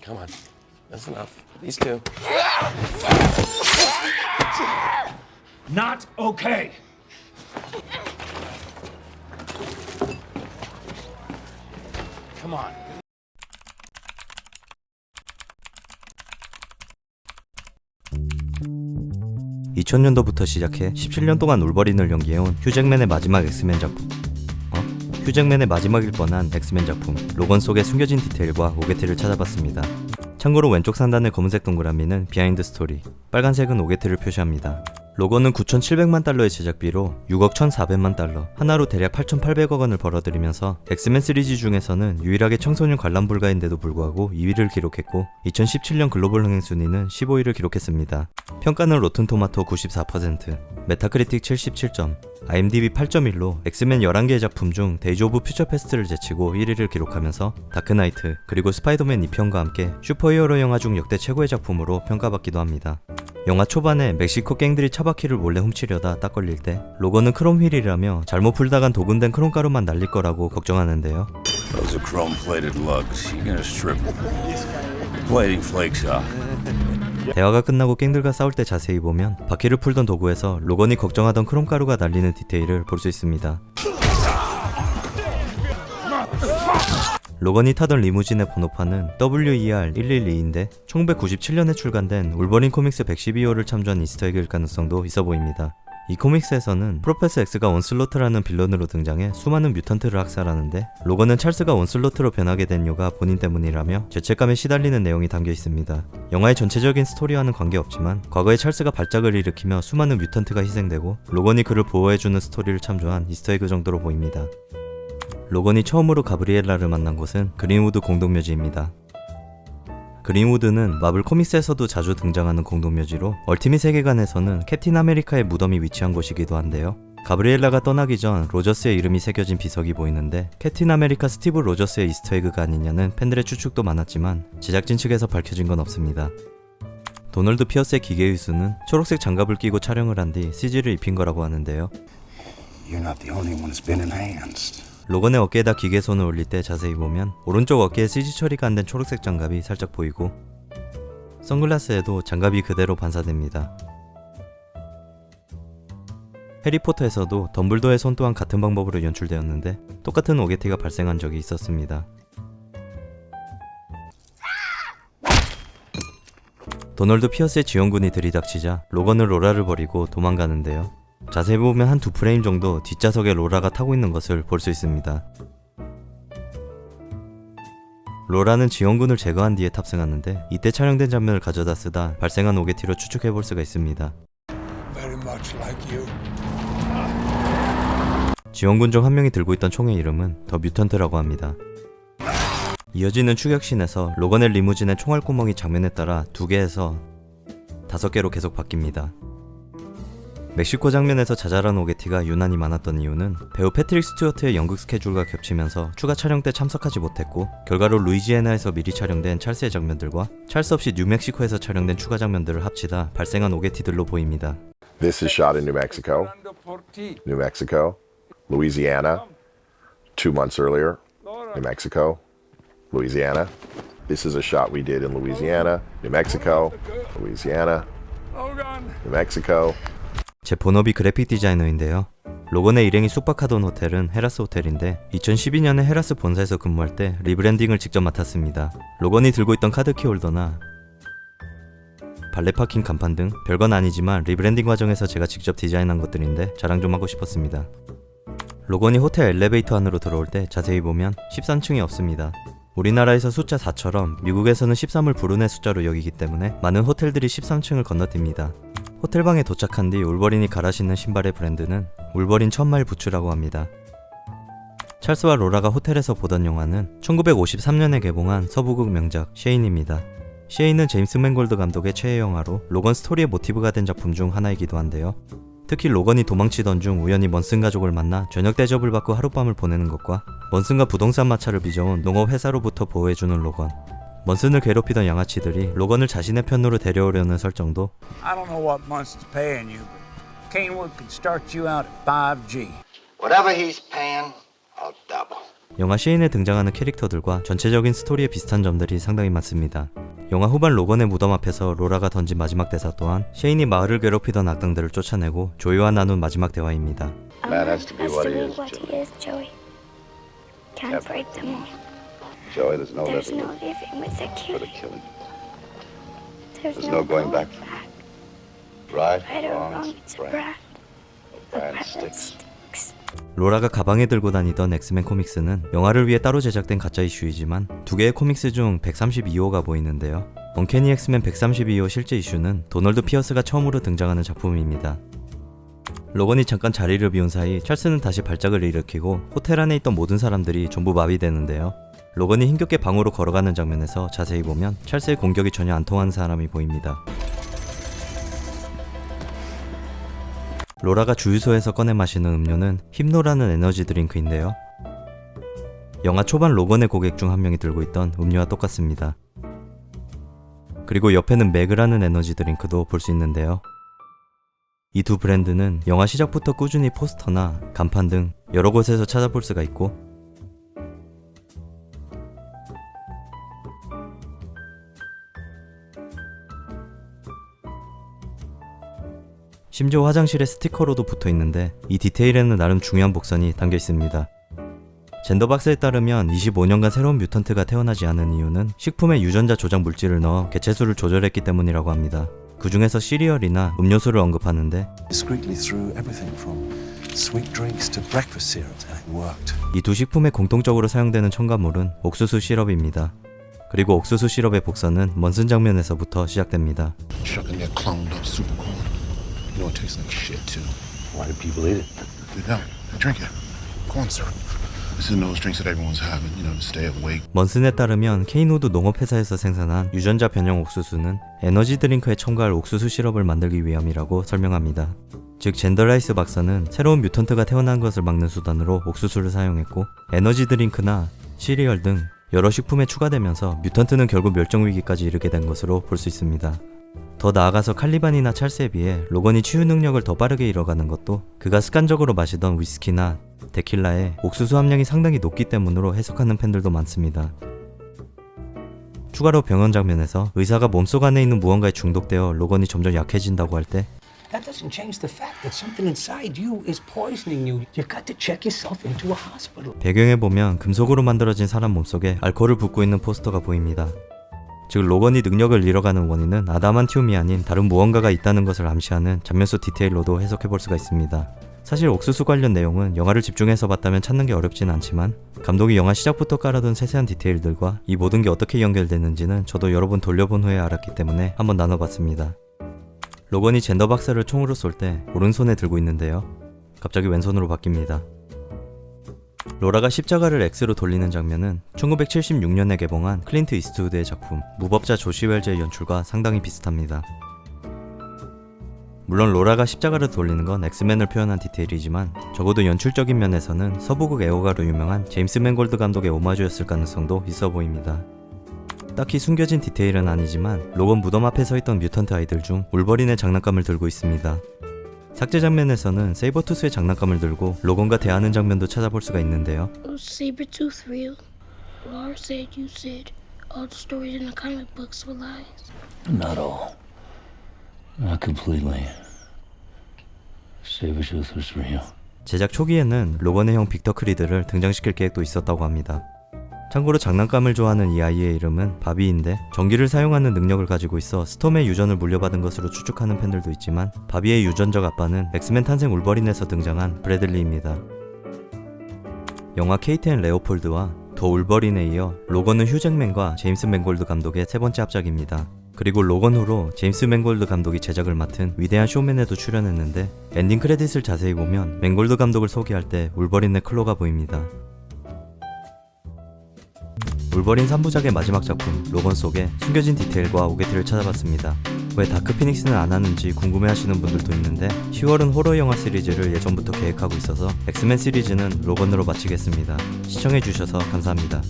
Come on. That's enough. These two. Not okay. Come on. (2000년도부터) 시작해 17년 동안 울버린을 연기해온 휴잭맨의 마지막 엑스맨 작품. 휴잭맨의 마지막일 뻔한 엑스맨 작품 로건 속의 숨겨진 디테일과 오게티를 찾아봤습니다. 참고로 왼쪽 상단의 검은색 동그라미는 비하인드 스토리, 빨간색은 오게티를 표시합니다. 로건은 9,700만 달러의 제작비로 6억 1,400만 달러, 하나로 대략 8,800억 원을 벌어들이면서 엑스맨 시리즈 중에서는 유일하게 청소년 관람 불가인데도 불구하고 2위를 기록했고 2017년 글로벌 흥행 순위는 15위를 기록했습니다. 평가는 로튼토마토 94%, 메타크리틱 77점, IMDb 8.1로 엑스맨 11개의 작품 중 데이즈 오브 퓨처 패스트를 제치고 1위를 기록하면서 다크나이트 그리고 스파이더맨 2편과 함께 슈퍼히어로 영화 중 역대 최고의 작품으로 평가받기도 합니다. 영화 초반에 멕시코 갱들이 차바퀴를 몰래 훔치려다 딱 걸릴 때 로건은 크롬 휠이라며 잘못 풀다간 도금된 크롬가루만 날릴 거라고 걱정하는데요. Those are chrome-plated lugs. You're gonna strip plating flakes off. 대화가 끝나고 갱들과 싸울 때 자세히 보면 바퀴를 풀던 도구에서 로건이 걱정하던 크롬가루가 날리는 디테일을 볼 수 있습니다. 로건이 타던 리무진의 번호판은 WER112인데 1997년에 출간된 울버린 코믹스 112호를 참조한 이스터에그일 가능성도 있어 보입니다. 이 코믹스에서는 프로페서 X가 온슬로트라는 빌런으로 등장해 수많은 뮤턴트를 학살하는데 로건은 찰스가 온슬로트로 변하게 된 이유가 본인 때문이라며 죄책감에 시달리는 내용이 담겨 있습니다. 영화의 전체적인 스토리와는 관계없지만 과거에 찰스가 발작을 일으키며 수많은 뮤턴트가 희생되고 로건이 그를 보호해주는 스토리를 참조한 이스터에그 정도로 보입니다. 로건이 처음으로 가브리엘라를 만난 곳은 그린우드 공동묘지입니다. 그린우드는 마블 코믹스에서도 자주 등장하는 공동묘지로 얼티밋 세계관에서는 캡틴 아메리카의 무덤이 위치한 곳이기도 한데요. 가브리엘라가 떠나기 전 로저스의 이름이 새겨진 비석이 보이는데 캡틴 아메리카 스티브 로저스의 이스터에그가 아니냐는 팬들의 추측도 많았지만 제작진 측에서 밝혀진 건 없습니다. 도널드 피어스의 기계의수는 초록색 장갑을 끼고 촬영을 한 뒤 CG를 입힌 거라고 하는데요. You're not the only one who's been enhanced. 로건의 어깨에다 기계손을 올릴 때 자세히 보면 오른쪽 어깨에 CG 처리가 안 된 초록색 장갑이 살짝 보이고 선글라스에도 장갑이 그대로 반사됩니다. 해리포터에서도 덤블도어의 손 또한 같은 방법으로 연출되었는데 똑같은 오게티가 발생한 적이 있었습니다. 도널드 피어스의 지원군이 들이닥치자 로건은 로라를 버리고 도망가는데요. 자세히 보면 한 두 프레임 정도 뒷좌석에 로라가 타고 있는 것을 볼 수 있습니다. 로라는 지원군을 제거한 뒤에 탑승하는데 이때 촬영된 장면을 가져다 쓰다 발생한 오게티로 추측해볼 수가 있습니다. 지원군 중 한 명이 들고 있던 총의 이름은 더 뮤턴트라고 합니다. 이어지는 추격신에서 로건의 리무진의 총알구멍이 장면에 따라 2개에서 5개로 계속 바뀝니다. 멕시코 장면에서 자잘한 오게티가 유난히 많았던 이유는 배우 패트릭 스튜어트의 연극 스케줄과 겹치면서 추가 촬영 때 참석하지 못했고 결과로 루이지애나에서 미리 촬영된 찰스의 장면들과 찰스 없이 뉴멕시코에서 촬영된 추가 장면들을 합치다 발생한 오게티들로 보입니다. This is shot in New Mexico, Louisiana, 2 months earlier, New Mexico, Louisiana. This is a shot we did in Louisiana, New Mexico, Louisiana, New Mexico. 제 본업이 그래픽 디자이너인데요. 로건의 일행이 숙박하던 호텔은 헤라스 호텔인데 2012년에 헤라스 본사에서 근무할 때 리브랜딩을 직접 맡았습니다. 로건이 들고 있던 카드키 홀더나 발레 파킹 간판 등 별건 아니지만 리브랜딩 과정에서 제가 직접 디자인한 것들인데 자랑 좀 하고 싶었습니다. 로건이 호텔 엘리베이터 안으로 들어올 때 자세히 보면 13층이 없습니다. 우리나라에서 숫자 4처럼 미국에서는 13을 불운의 숫자로 여기기 때문에 많은 호텔들이 13층을 건너뜁니다. 호텔방에 도착한 뒤 울버린이 갈아 신는 신발의 브랜드는 울버린 1000마일 부츠라고 합니다. 찰스와 로라가 호텔에서 보던 영화는 1953년에 개봉한 서부극 명작 셰인입니다. 셰인은 제임스 맨골드 감독의 최애 영화로 로건 스토리의 모티브가 된 작품 중 하나이기도 한데요. 특히 로건이 도망치던 중 우연히 먼슨 가족을 만나 저녁 대접을 받고 하룻밤을 보내는 것과 먼슨과 부동산 마찰을 빚어온 농업 회사로부터 보호해주는 로건, 먼슨을 괴롭히던 양아치들이 로건을 자신의 편으로 데려오려는 설정도 I don't know what Munson's paying you, but Kanewood could start you out at 5G. Whatever he's paying, I'll double. 영화 쉐인에 등장하는 캐릭터들과 전체적인 스토리에 비슷한 점들이 상당히 많습니다. 영화 후반 로건의 무덤 앞에서 로라가 던진 마지막 대사 또한 쉐인이 마을을 괴롭히던 악당들을 쫓아내고 조이와 나눈 마지막 대화입니다. Man has to be what he is, Joey. Can't break them all. Joey, there's no There's living no living with the for the killing. killing. There's no going back. Right, Right or wrong, wrong, it's a brand. brand. A Brand brand that sticks. sticks. 로라가 가방에 들고 다니던 엑스맨 코믹스는 영화를 위해 따로 제작된 가짜 이슈이지만 두 개의 코믹스 중 132호가 보이는데요. 언캐니 엑스맨 132호 실제 이슈는 도널드 피어스가 처음으로 등장하는 작품입니다. 로건이 잠깐 자리를 비운 사이 찰스는 다시 발작을 일으키고 호텔 안에 있던 모든 사람들이 전부 마비되는데요. 로건이 힘겹게 방으로 걸어가는 장면에서 자세히 보면 찰스의 공격이 전혀 안 통하는 사람이 보입니다. 로라가 주유소에서 꺼내 마시는 음료는 힙노라는 에너지 드링크인데요. 영화 초반 로건의 고객 중 한 명이 들고 있던 음료와 똑같습니다. 그리고 옆에는 맥이라는 에너지 드링크도 볼 수 있는데요. 이 두 브랜드는 영화 시작부터 꾸준히 포스터나 간판 등 여러 곳에서 찾아볼 수가 있고 심지어 화장실에 스티커로도 붙어 있는데 이 디테일에는 나름 중요한 복선이 담겨 있습니다. 젠더박스에 따르면 25년간 새로운 뮤턴트가 태어나지 않은 이유는 식품에 유전자 조작 물질을 넣어 개체수를 조절했기 때문이라고 합니다. 그 중에서 시리얼이나 음료수를 언급하는데 Discreetly through everything from sweet drinks to breakfast cereals and it worked. 이 두 식품에 공통적으로 사용되는 첨가물은 옥수수 시럽입니다. 그리고 옥수수 시럽의 복선은 먼슨 장면에서부터 시작됩니다. Chucking that cloned up super corn. You know it tastes like shit too. Why do people eat it? They don't. They drink it. Corn syrup. This is those drinks that everyone's having, you know, to stay awake. 먼슨에 따르면 케인우드 농업회사에서 생산한 유전자 변형 옥수수는 에너지 드링크에 첨가할 옥수수 시럽을 만들기 위함이라고 설명합니다. 즉 젠더라이스 박사는 새로운 뮤턴트가 태어난 것을 막는 수단으로 옥수수를 사용했고 에너지 드링크나 시리얼 등 여러 식품에 추가되면서 뮤턴트는 결국 멸종 위기까지 이르게 된 것으로 볼 수 있습니다. 더 나아가서 칼리반이나 찰스에 비해 로건이 치유 능력을 더 빠르게 잃어가는 것도 그가 습관적으로 마시던 위스키나 데킬라에 옥수수 함량이 상당히 높기 때문으로 해석하는 팬들도 많습니다. 추가로 병원 장면에서 의사가 몸속 안에 있는 무언가에 중독되어 로건이 점점 약해진다고 할 때 That doesn't change the fact that something inside you is poisoning you. You got to check yourself into a hospital. 배경에 보면 금속으로 만들어진 사람 몸속에 알코올을 붓고 있는 포스터가 보입니다. 즉 로건이 능력을 잃어가는 원인은 아다만티움이 아닌 다른 무언가가 있다는 것을 암시하는 장면 속 디테일로도 해석해볼 수가 있습니다. 사실 옥수수 관련 내용은 영화를 집중해서 봤다면 찾는 게 어렵진 않지만 감독이 영화 시작부터 깔아둔 세세한 디테일들과 이 모든 게 어떻게 연결되는지는 저도 여러 번 돌려본 후에 알았기 때문에 한번 나눠봤습니다. 로건이 젠더박스를 총으로 쏠 때 오른손에 들고 있는데요. 갑자기 왼손으로 바뀝니다. 로라가 십자가를 X로 돌리는 장면은 1976년에 개봉한 클린트 이스트우드의 작품 무법자 조시 웰즈의 연출과 상당히 비슷합니다. 물론 로라가 십자가를 돌리는 건 엑스맨을 표현한 디테일이지만 적어도 연출적인 면에서는 서부극 애호가로 유명한 제임스 맨골드 감독의 오마주였을 가능성도 있어 보입니다. 딱히 숨겨진 디테일은 아니지만 로건 무덤 앞에 서 있던 뮤턴트 아이들 중 울버린의 장난감을 들고 있습니다. 삭제 장면에서는 세이버투스의 장난감을 들고 로건과 대하는 장면도 찾아볼 수가 있는데요. Was Sabretooth real? Laura said you said all the stories in the comic books were lies. Not all. Not completely. Sabretooth was real. 제작 초기에는 로건의 형 빅터 크리드를 등장시킬 계획도 있었다고 합니다. 참고로 장난감을 좋아하는 이 아이의 이름은 바비인데 전기를 사용하는 능력을 가지고 있어 스톰의 유전을 물려받은 것으로 추측하는 팬들도 있지만 바비의 유전적 아빠는 엑스맨 탄생 울버린에서 등장한 브래들리입니다. 영화 케이트 앤 레오폴드와 더 울버린에 이어 로건은 휴 잭맨과 제임스 맨골드 감독의 세 번째 합작입니다. 그리고 로건 후로 제임스 맨골드 감독이 제작을 맡은 위대한 쇼맨에도 출연했는데 엔딩 크레딧을 자세히 보면 맨골드 감독을 소개할 때 울버린의 클로가 보입니다. 울버린 3부작의 마지막 작품 로건 속에 숨겨진 디테일과 오게트를 찾아봤습니다. 왜 다크 피닉스는 안 하는지 궁금해하시는 분들도 있는데 10월은 호러 영화 시리즈를 예전부터 계획하고 있어서 엑스맨 시리즈는 로건으로 마치겠습니다. 시청해주셔서 감사합니다.